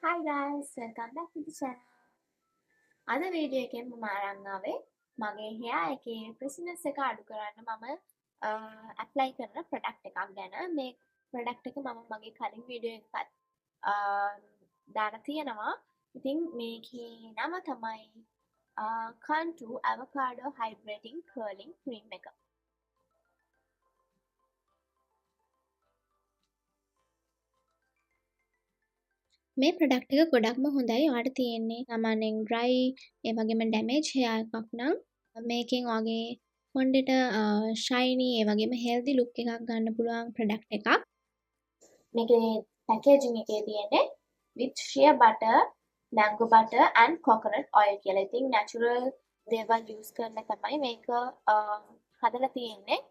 Hi guys, welcome back to the channel. අද video එකෙන් මම අරන් ආවේ මගේ hair එකේ frizziness එක අඩු කරන්න මම apply කරන product එකක් ගැන. මේ product එක මම මගේ කලින් වීඩියෝ එකකත් දාලා තියෙනවා. ඉතින් මේකේ නම තමයි Contour Avocado Hydrating Curling Cream එක. මේ ප්‍රොඩක්ට් එක ගොඩක්ම හොඳයි. ඔයාලට තියෙන්නේ සාමාන්‍යයෙන් dry ඒ වගේම damage hair එකක් නම් මේකෙන් ඔයාගේ කොණ්ඩෙට shiny ඒ වගේම healthy look එකක් ගන්න පුළුවන් ප්‍රොඩක්ට් එකක්. මේකේ packaging එකේ තියෙන්නේ with shea butter, mango butter and coconut oil කියලා. ඉතින් natural දේවල් use කරලා තමයි මේක හදලා තියෙන්නේ.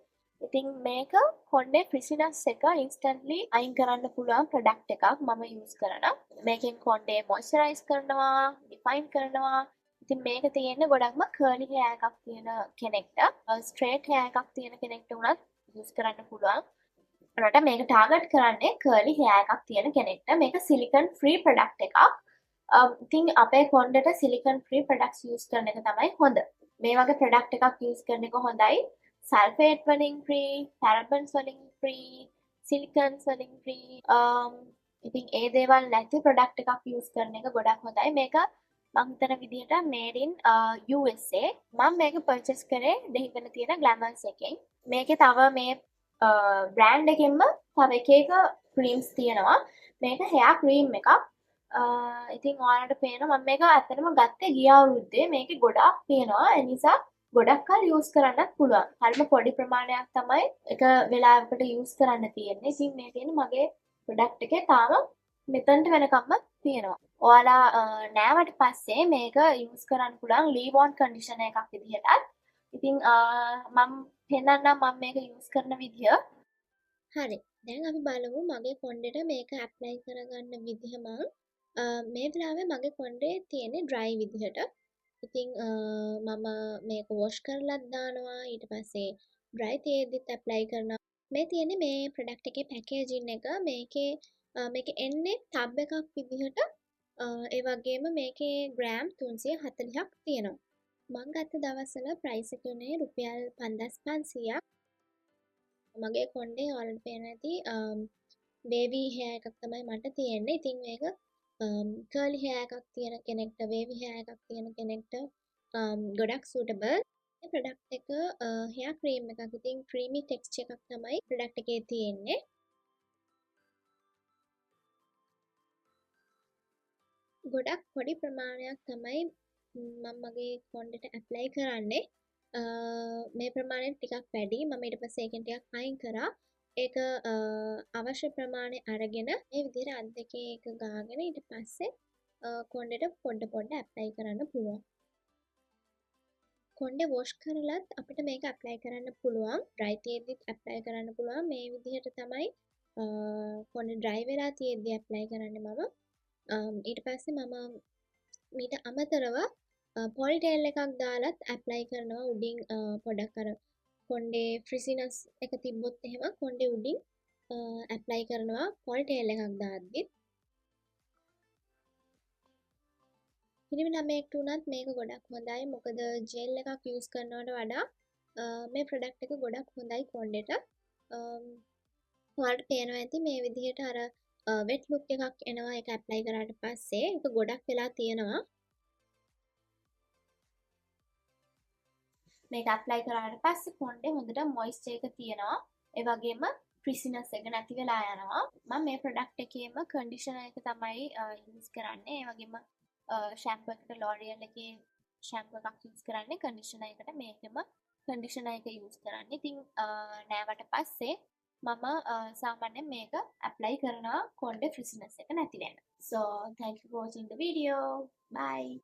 ඉතින් මේක කොණ්ඩේ frizziness එක instantly අයින් කරන්න පුළුවන් ප්‍රොඩක්ට් එකක් මම use කරනවා. මේකෙන් කොණ්ඩේ moisturize කරනවා, define කරනවා. ඉතින් මේක තියෙන්නේ ගොඩක්ම curly hair එකක් තියෙන කෙනෙක්ට, straight hair එකක් තියෙන කෙනෙක්ට උනත් use කරන්න පුළුවන්. උනට මේක target කරන්නේ curly hair එකක් තියෙන කෙනෙක්ට. මේක silicone free product එකක්. ඉතින් අපේ කොණ්ඩේට silicone free products use කරන එක තමයි හොඳ. මේ වගේ product එකක් use කරන එක හොඳයි. Sulfate වලින් free, parabens වලින් free, silicones වලින් free. ඉතින් ඒ දේවල් නැති product එකක් use කරන එක ගොඩක් හොඳයි. මේක මම හිතන විදිහට made in USA. මම මේක purchase කරේ දෙහිවල තියෙන Glamours එකෙන්. මේකේ තව මේ brand එකෙන්ම තව එක creams තියෙනවා. මේක hair cream එකක්. ඉතින් ඔයාලට පේනවා මම මේක ඇත්තටම ගත්තේ ගිය අවුරුද්දේ. මේකේ ගොඩක් තියෙනවා. ඒ නිසා ගොඩක් කල් යූස් කරන්නත් පුළුවන්. හරිම පොඩි ප්‍රමාණයක් තමයි එක වෙලාවකට යූස් කරන්න තියෙන්නේ. ඉතින් මේ තියෙන මගේ ප්‍රොඩක්ට් එකේ තාම මෙතනට වෙනකම්ම තියෙනවා. ඔයාලා නෑවට පස්සේ මේක යූස් කරන්න පුළුවන් ලීව් ඔන් කන්ඩිෂනර් එකක් විදිහටත්. ඉතින් මම පෙන්නන්නම් මම මේක යූස් කරන විදිය. හරි. දැන් අපි බලමු මගේ කොණ්ඩෙට මේක ඇප්ලයි කරගන්න විදිහ මම මේ වෙලාවේ මගේ කොණ්ඩේ තියෙන්නේ ඩ්‍රයි විදිහට. ඉතින් මම මේක වොෂ් කරලත් දානවා ඊට පස්සේ ඩ්‍රයි තියෙද්දිත් ඇප්ලයි කරනවා. මේ තියෙන්නේ මේ ප්‍රොඩක්ට් එකේ පැකේජින් එක. මේකේ එන්නේ ටබ් එකක් විදිහට ඒ වගේම මේකේ ග්‍රෑම් 340ක් තියෙනවා. මම ගත්ත දවස්වල ප්‍රයිස් එක උනේ රුපියල් 5500ක්. මගේ කොණ්ඩේ ඔයාලට පේන්න ඇති වේවි hair එකක් තමයි මට තියෙන්නේ. ඉතින් මේක curly hair එකක් තියෙන කෙනෙක්ට, wavy hair එකක් තියෙන කෙනෙක්ට ගොඩක් suitable. මේ ප්‍රොඩක්ට් එක hair cream එකක්. ඉතින් creamy texture එකක් තමයි ප්‍රොඩක්ට් එකේ තියෙන්නේ. ගොඩක් පොඩි ප්‍රමාණයක් තමයි මම මගේ කොණ්ඩෙට ඇප්ලයි කරන්නේ. මේ ප්‍රමාණයෙන් ටිකක් වැඩි. මම ඊට පස්සේ ඒකෙන් ටිකක් අයින් කරා. ඒක අවශ්‍ය ප්‍රමාණය අරගෙන මේ විදිහට අත් දෙකේ එක ගාගෙන ඊට පස්සේ කොණ්ඩෙට පොඩ ඇප්ලයි කරන්න පුළුවන්. කොණ්ඩේ වොෂ් කරලත් අපිට මේක ඇප්ලයි කරන්න පුළුවන්. ඩ්‍රයි තියෙද්දිත් ඇප්ලයි කරන්න පුළුවන්. මේ විදිහට තමයි කොණ්ඩේ ඩ්‍රයි වෙලා තියෙද්දි ඇප්ලයි කරන්නේ මම. ඊට පස්සේ මම මීට අමතරව පොනිටේල් එකක් දාලත් ඇප්ලයි කරනවා උඩින් පොඩක් අර කොණ්ඩේ ෆ්‍රිසිනස් එක තිබ්බොත් එහෙම කොණ්ඩේ උඩින් ඇප්ලයි කරනවා පොනිටේල් එකක් දාද්දි. පිරිමි ළමයෙක්ට උනත් මේක ගොඩක් හොඳයි. මොකද ජෙල් එකක් යූස් කරනවට වඩා මේ ප්‍රොඩක්ට් එක ගොඩක් හොඳයි කොණ්ඩෙට. ඔයාලට පේනවා ඇති මේ විදිහට අර වෙට් ලුක් එකක් එනවා ඒක ඇප්ලයි කරාට පස්සේ. ඒක ගොඩක් වෙලා තියෙනවා. මේක ඇප්ලයි කරාට පස්සේ කොණ්ඩේ හොඳට මොයිස්චර් එක තියෙනවා. ඒ වගේම ෆ්‍රිසිනස් එක නැති වෙලා යනවා. මම මේ ප්‍රොඩක්ට් එකේම කන්ඩිෂනර් එක තමයි යූස් කරන්නේ. ඒ වගේම ෂැම්පූ එකට ලෝරියල් එකේ ෂැම්පූ එකක් යූස් කරන්නේ. කන්ඩිෂනර් එකට මේකෙම කන්ඩිෂනර් එක යූස් කරන්නේ. ඉතින් නෑවට පස්සේ මම සාමාන්‍යයෙන් මේක ඇප්ලයි කරනවා කොණ්ඩේ ෆ්‍රිසිනස් එක නැති වෙන්න. So thank you for watching the video. Bye.